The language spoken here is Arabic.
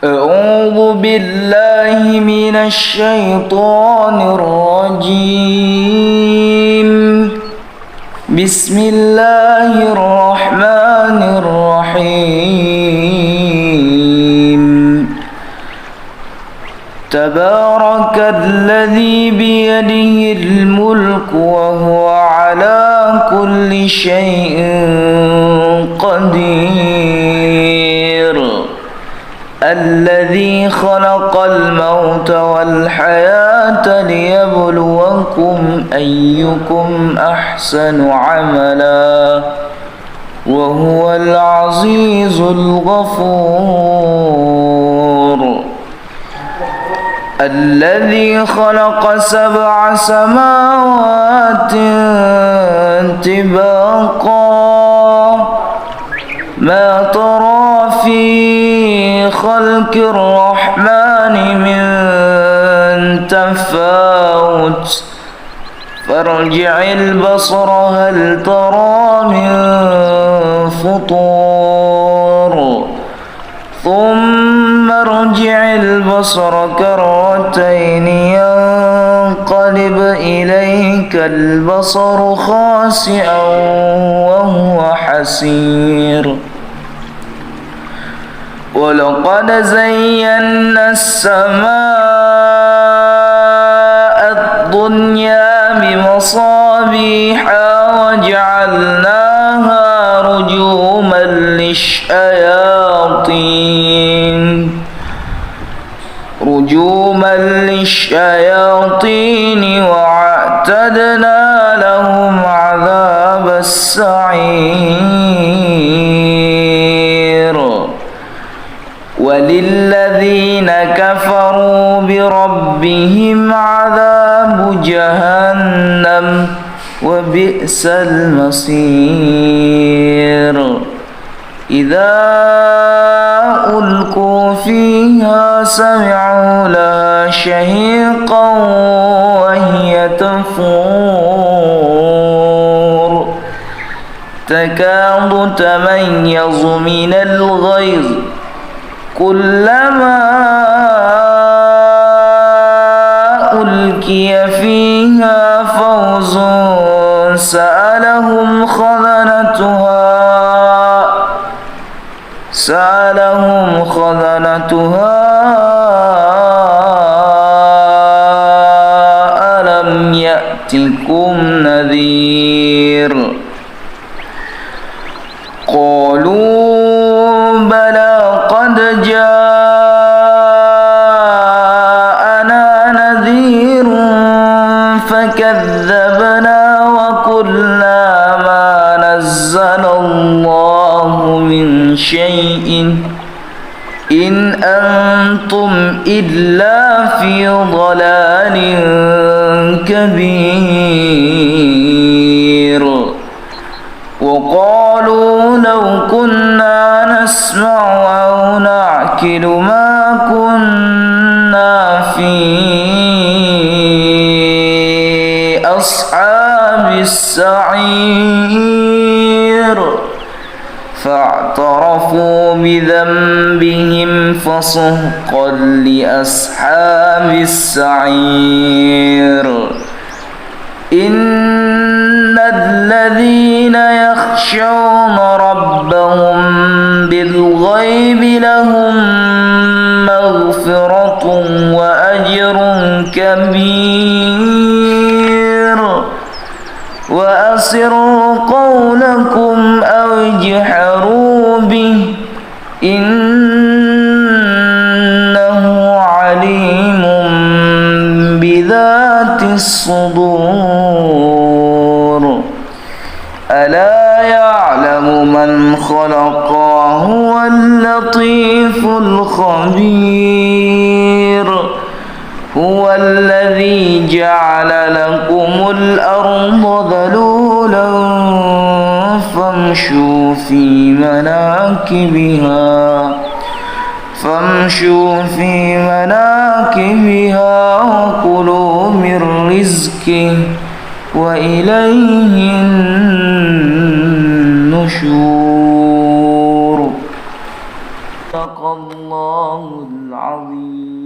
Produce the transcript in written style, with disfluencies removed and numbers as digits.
أعوذ بالله من الشيطان الرجيم. بسم الله الرحمن الرحيم. تبارك الذي بيده الملك وهو على كل شيء قدير. الذي خلق الموت والحياة ليبلوكم أيكم أحسن عملا وهو العزيز الغفور. الذي خلق 7 سماوات طباقا ما ترى في خلق الرحمن من تفاوت فارجع البصر هل ترى من فطور ثم ارجع البصر كرتين ينقلب إليك البصر خاسئا وهو حسير. ولقد زينا السماء الدنيا بمصابيح وجعلناها رجوما للشياطين وأعتدنا لهم عذاب السعير. وللذين كفروا بربهم عذاب جهنم وبئس المصير. إذا ألقوا فيها سمعوا لها شهيقا وهي تفور تكاد تميز من الغيظ كلما ألقي فيها فوز سألهم خزنتها ألم يأتكم نذير قالوا بلى قد جاءنا نذير فكذبنا وقلنا ما نزل الله من شيء إن أنتم إلا في ضلال كبير. وقالوا لو كنا نسمع أو نعقل ما كنا في أصحاب السعير فاعترفوا بذنبهم فسحقا لأصحاب السعير. إن الذين يخشون ربهم بالغيب لهم مغفرة وأجر كبير. وأسروا قولكم أو اجهروا به إنه عليم بذات الصدور. ألا يعلم من خلق وهو اللطيف الخبير. هو الذي جعل لكم الأرض ذلولا فامشوا في مناكبها وكلوا من رزقه وإليه النشور. صدق الله العظيم.